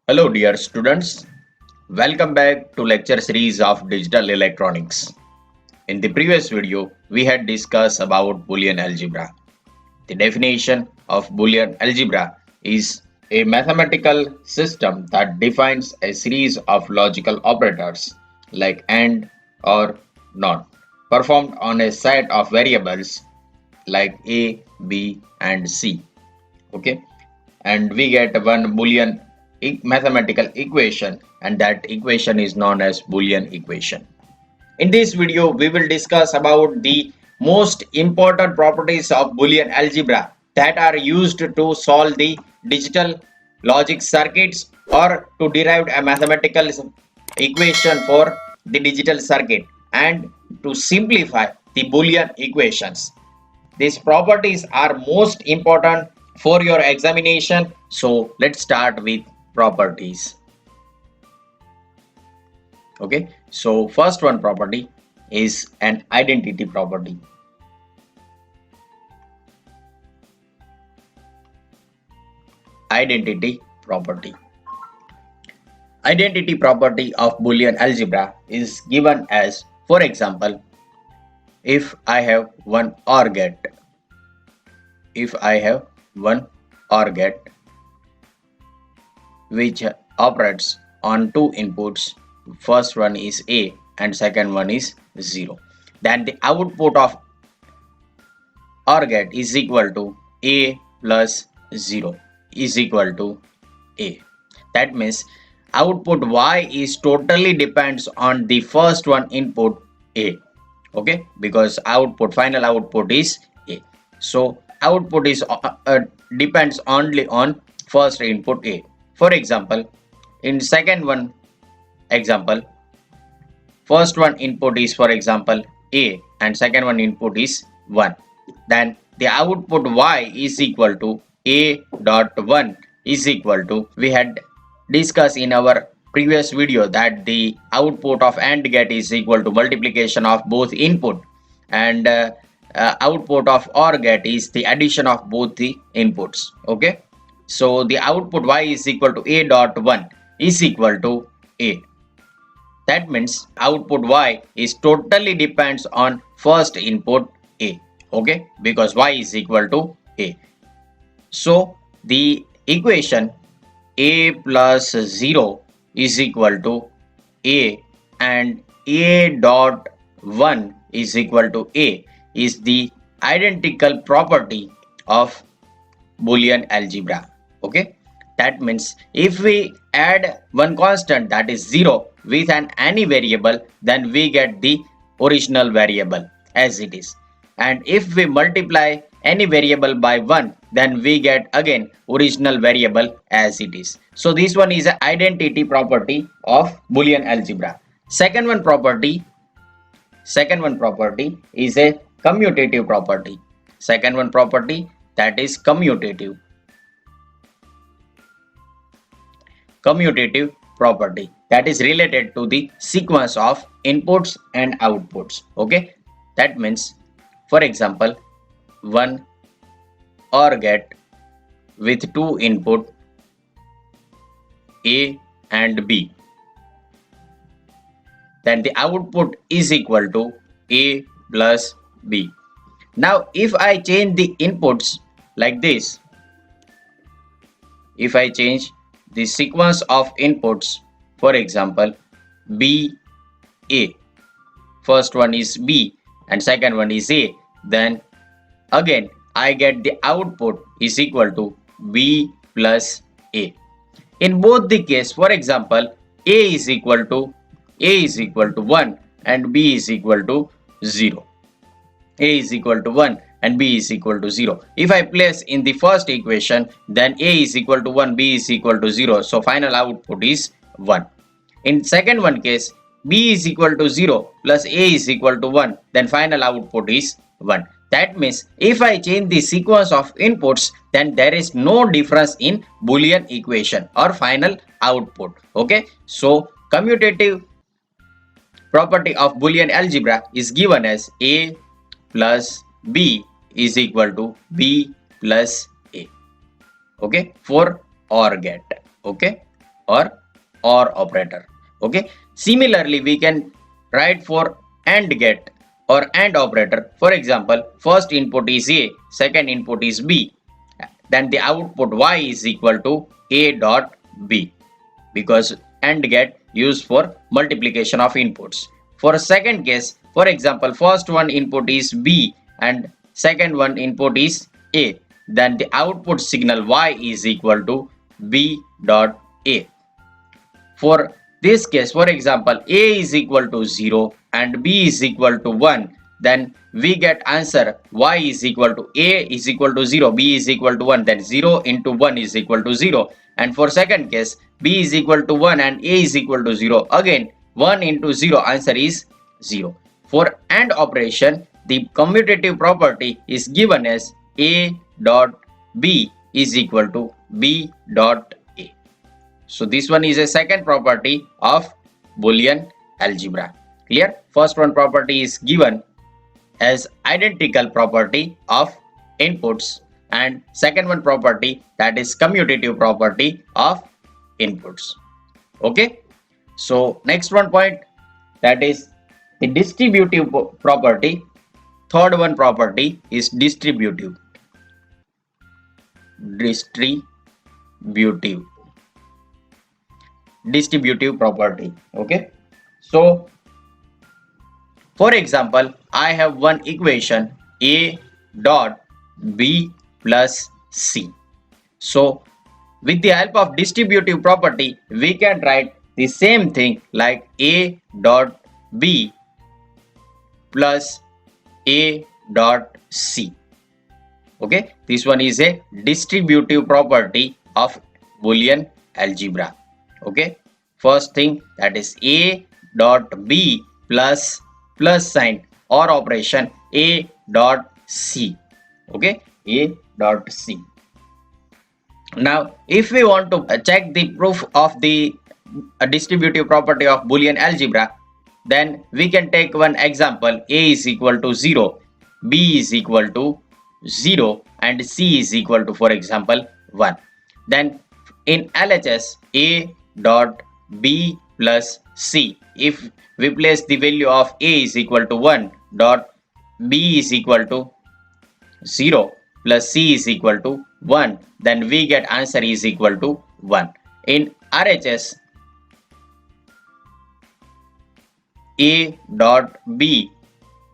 Hello dear students, welcome back to lecture series of digital electronics. In the previous video, we had discussed about Boolean algebra. The definition of Boolean algebra is a mathematical system that defines a series of logical operators like AND or NOT performed on a set of variables like A, B and C. Okay, and we get one Boolean mathematical equation, and that equation is known as Boolean equation. In this video we will discuss about the most important properties of Boolean algebra that are used to solve the digital logic circuits or to derive a mathematical equation for the digital circuit and to simplify the Boolean equations. These properties are most important for your examination. So let's start with properties. Okay, so first one property is an identity property. Identity property. Identity property of Boolean algebra is given as, for example, if I have one OR get, which operates on two inputs, first one is A and second one is 0, then the output of OR get is equal to A plus 0 is equal to A. That means output Y is totally depends on the first one input A. Okay, because final output is A, so output is depends only on first input A. For example, in second one example, first one input is, for example, A and second one input is 1, then the output Y is equal to A dot 1 is equal to, we had discussed in our previous video that the output of AND get is equal to multiplication of both input, and output of OR get is the addition of both the inputs. Okay, so the output Y is equal to A dot 1 is equal to A. That means output Y is totally depends on first input A. Okay, because Y is equal to A. So the equation A plus 0 is equal to A and A dot 1 is equal to A is the identical property of Boolean algebra. Okay, that means if we add one constant, that is 0, with any variable, then we get the original variable as it is, and if we multiply any variable by 1, then we get again original variable as it is. So this one is an identity property of Boolean algebra. Second one property is a commutative property. Second one property, that is commutative property, that is related to the sequence of inputs and outputs. Okay, that means, for example, one OR get with two input A and B, then the output is equal to A plus B. Now if I change the inputs like this, if I change the sequence of inputs, for example, B, A, first one is B and second one is A, then again I get the output is equal to B plus A. In both the case, for example, A is equal to 1 and B is equal to 0. A is equal to 1 and B is equal to 0. If I place in the first equation, then A is equal to 1, B is equal to 0. So final output is 1. In second one case, B is equal to 0 plus A is equal to 1, then final output is 1. That means if I change the sequence of inputs, then there is no difference in Boolean equation or final output. Okay, so commutative property of Boolean algebra is given as A plus B is equal to B plus A. Okay, for OR get. Okay, or operator. Okay. Similarly, we can write for AND get or AND operator. For example, first input is A, second input is B. Then the output Y is equal to A dot B, because AND get used for multiplication of inputs. For a second case, for example, first one input is B and second one input is A. Then the output signal Y is equal to B dot A. For this case, for example, A is equal to 0 and B is equal to 1, then we get answer Y is equal to A is equal to 0, B is equal to 1, then 0 into 1 is equal to 0. And for second case, B is equal to 1 and A is equal to 0, again 1 into 0, answer is 0. For AND operation, the commutative property is given as A dot B is equal to B dot A. So this one is a second property of Boolean algebra. Clear? First one property is given as identical property of inputs, and second one property, that is commutative property of inputs. Okay. So next one point, that is the distributive property. Third one property is distributive property. Okay. So for example, I have one equation A dot B plus C. So with the help of distributive property, we can write the same thing like A dot B plus A dot C. Okay, this one is a distributive property of Boolean algebra. Okay, first thing, that is A dot B plus sign or operation A dot C. Okay, A dot C. Now, if we want to check the proof of the distributive property of Boolean algebra, then we can take one example. A is equal to 0, B is equal to 0 and C is equal to, for example, 1. Then in LHS, A dot B plus C, if we place the value of A is equal to 1 dot B is equal to 0 plus C is equal to 1, then we get answer is equal to 1. In RHS, A dot B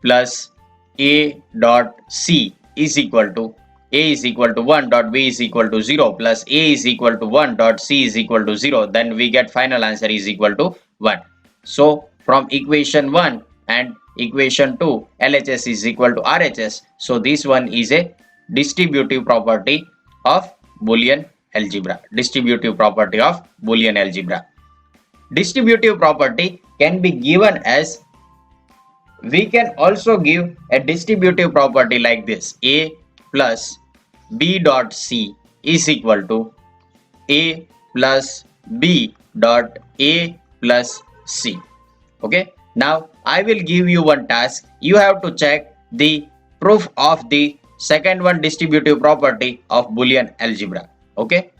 plus A dot C is equal to A is equal to 1 dot B is equal to 0 plus A is equal to 1 dot C is equal to 0, then we get final answer is equal to 1. So from equation 1 and equation 2, LHS is equal to RHS. So this one is a distributive property of Boolean algebra. Distributive property of Boolean algebra. Distributive property can be given as, we can also give a distributive property like this: A plus B dot C is equal to A plus B dot A plus C. Okay. Now I will give you one task. You have to check the proof of the second one distributive property of Boolean algebra. Okay.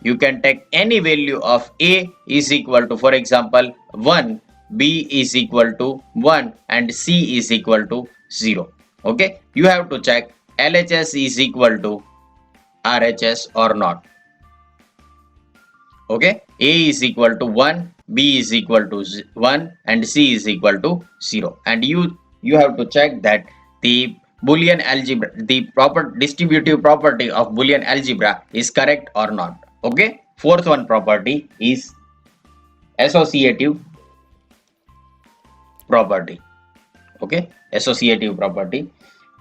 You can take any value of A is equal to, for example, 1, B is equal to 1 and C is equal to 0. Okay. You have to check LHS is equal to RHS or not. Okay. A is equal to 1, B is equal to 1 and C is equal to 0. And you have to check that the Boolean algebra, the proper distributive property of Boolean algebra is correct or not. Okay. Fourth one property is associative property. Okay. Associative property.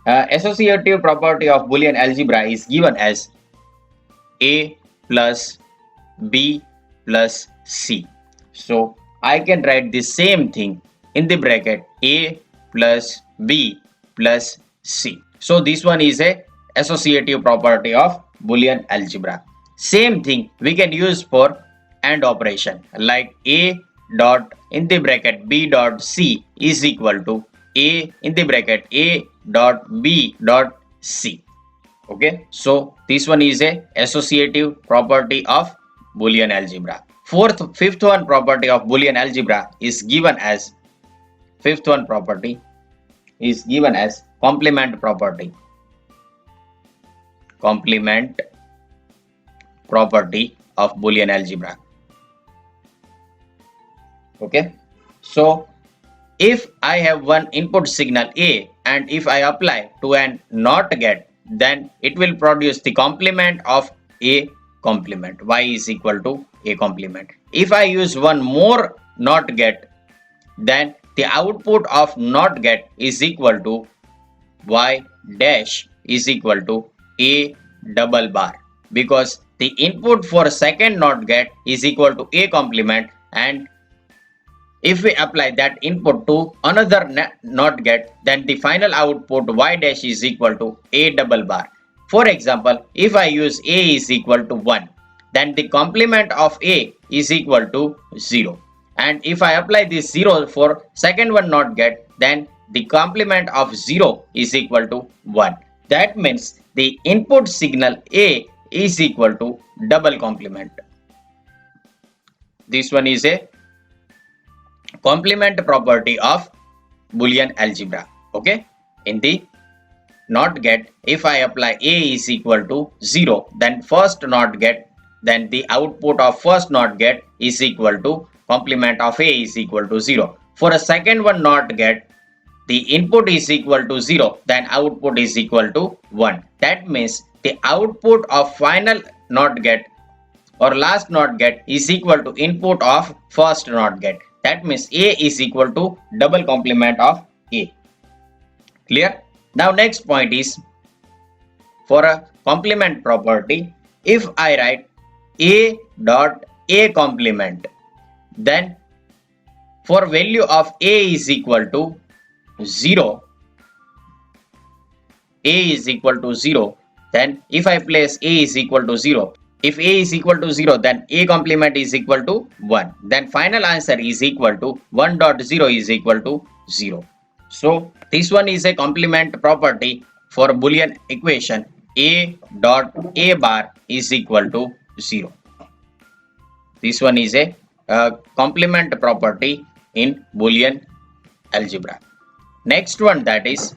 Associative property of Boolean algebra is given as A plus B plus C. So I can write the same thing in the bracket A plus B plus C. So this one is a associative property of Boolean algebra. Same thing we can use for AND operation, like A dot in the bracket B dot C is equal to A in the bracket A dot B dot C. Okay. So this one is a associative property of Boolean algebra. Fifth one property of Boolean algebra is given as complement property. Complement property of Boolean algebra. Okay, so if I have one input signal A and if I apply to an NOT get, then it will produce the complement of A complement. Y is equal to A complement. If I use one more NOT get, then the output of NOT get is equal to Y dash is equal to A double bar, because the input for second NOT get is equal to A complement, and if we apply that input to another NOT get, then the final output Y dash is equal to A double bar. For example, if I use A is equal to 1, then the complement of A is equal to 0. And if I apply this 0 for second one NOT get, then the complement of 0 is equal to 1. That means the input signal A is equal to double complement. This one is a complement property of Boolean algebra. Okay, in the NOT get, if I apply A is equal to 0, then first NOT get, then the output of first NOT get is equal to complement of A is equal to 0. For a second one NOT get, the input is equal to 0, then output is equal to 1. That means the output of final NOT get or last NOT get is equal to input of first NOT get. That means A is equal to double complement of A. Clear? Now next point is, for a complement property, if I write A dot A complement, then for value of A is equal to 0, A is equal to 0, then if I place A is equal to 0, if A is equal to 0, then A complement is equal to 1. Then final answer is equal to 1 dot 0 is equal to 0. So this one is a complement property for Boolean equation A dot A bar is equal to 0. This one is a complement property in Boolean algebra. Next one, that is,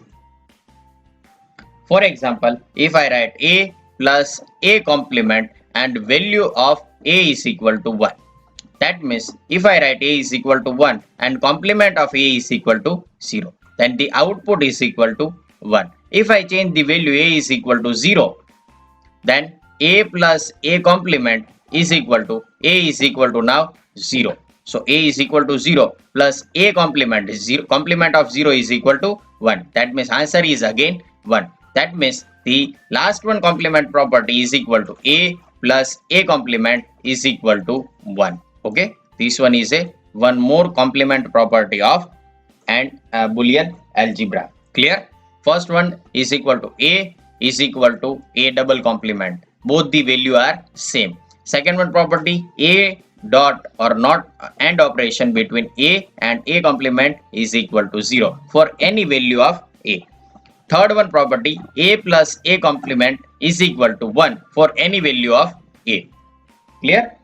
for example, if I write A plus A complement and value of A is equal to 1. That means if I write A is equal to 1 and complement of A is equal to 0, then the output is equal to 1. If I change the value A is equal to 0, then A plus A complement is equal to now 0. So A is equal to 0 plus A complement is 0. Complement of 0 is equal to 1. That means answer is again 1. That means the last one complement property is equal to A plus A complement is equal to 1. Okay, this one is a one more complement property of Boolean algebra. Clear? First one is equal to A is equal to A double complement. Both the value are same. Second one property, A dot or not AND operation between A and A complement is equal to 0 for any value of A. Third one property, A plus A complement is equal to 1 for any value of A. Clear?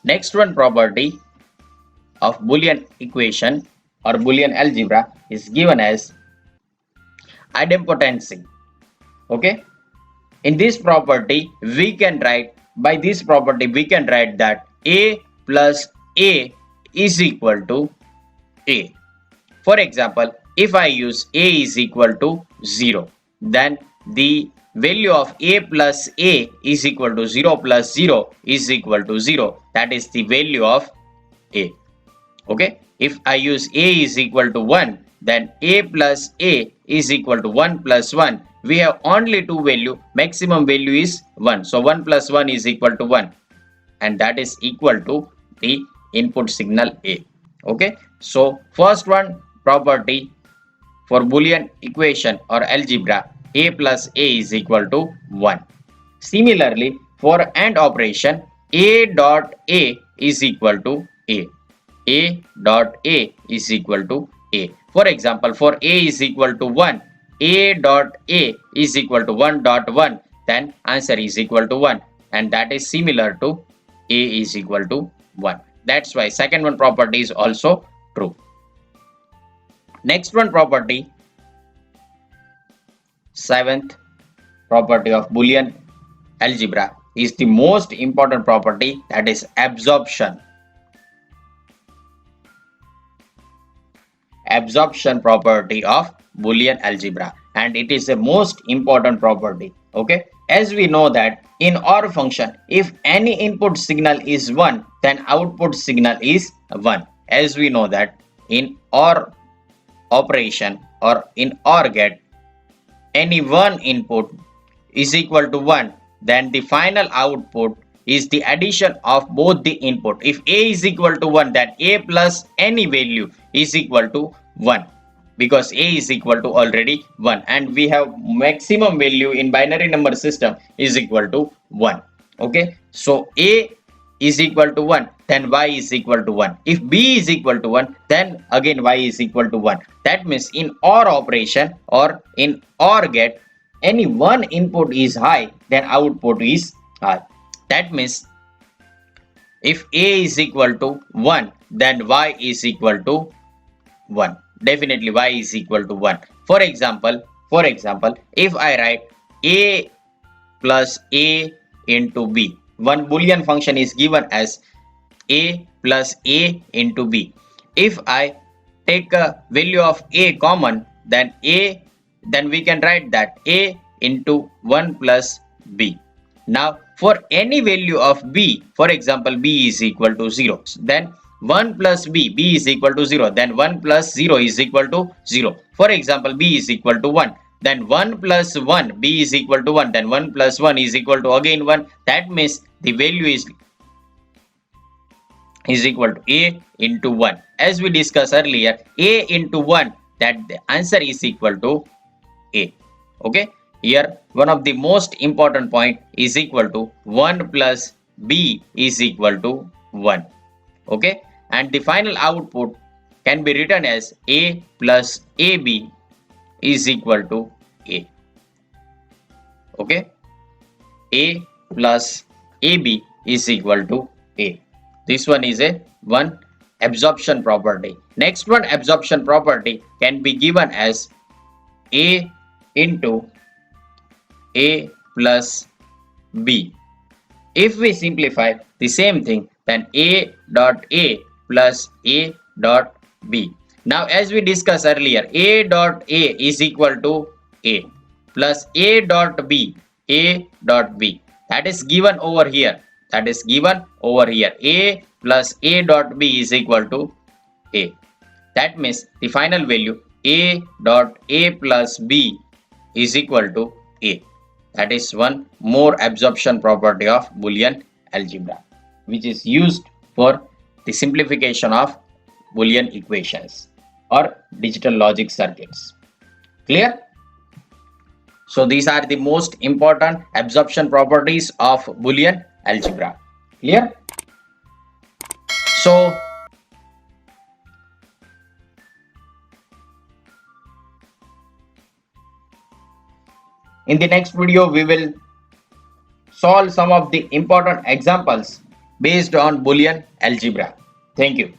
Next one property of Boolean equation or Boolean algebra is given as idempotency. Okay, in this property we can write, by this property we can write that A plus A is equal to A. For example, if I use A is equal to 0, then the value of A plus A is equal to 0 plus 0 is equal to 0. That is the value of A. Okay, if I use A is equal to 1, then A plus A is equal to 1 plus 1. We have only two value, maximum value is 1. So 1 plus 1 is equal to 1, and that is equal to the input signal A. Okay, so first one property for Boolean equation or algebra, A plus A is equal to 1. Similarly, for AND operation, A dot A is equal to A. A dot A is equal to A. For example, for A is equal to 1, A dot A is equal to 1 dot 1, then answer is equal to 1, and that is similar to A is equal to 1. That's why second one property is also true. Next one property, seventh property of Boolean algebra, is the most important property, that is absorption. Absorption property of Boolean algebra, and it is the most important property. Okay, as we know that in OR function, if any input signal is 1, then output signal is 1. As we know that in OR operation or in OR get, any one input is equal to 1, then the final output is the addition of both the input. If A is equal to 1, then A plus any value is equal to 1, because A is equal to already 1, and we have maximum value in binary number system is equal to 1. Okay, so A is equal to 1, then Y is equal to 1. If B is equal to 1, then again Y is equal to 1. That means in OR operation or in OR get, any one input is high, then output is high. That means if A is equal to 1, then Y is equal to 1. Definitely Y is equal to 1. For example, if I write A plus A into B, one Boolean function is given as A plus A into B. If I take a value of A common, then we can write that A into 1 plus B. Now for any value of B, for example B is equal to 0, then 1 plus B is equal to 0, then 1 plus 0 is equal to 0. For example B is equal to 1, then 1 plus 1, B is equal to 1, then 1 plus 1 is equal to again 1. That means the value is equal to A into 1. As we discussed earlier, A into 1, that the answer is equal to A. Okay, here one of the most important point is equal to 1 plus B is equal to 1. Okay, and the final output can be written as A plus AB is equal to A. Okay, A plus AB is equal to A. This one is a one absorption property. Next one absorption property can be given as A into A plus B. If we simplify the same thing, then A dot A plus A dot B. Now as we discussed earlier, A dot A is equal to A plus A dot B, A dot B. That is given over here. A plus A dot B is equal to A. That means the final value A dot A plus B is equal to A. That is one more absorption property of Boolean algebra, which is used for the simplification of Boolean equations or digital logic circuits. Clear? So these are the most important absorption properties of Boolean algebra. Clear? So in the next video, we will solve some of the important examples based on Boolean algebra. Thank you.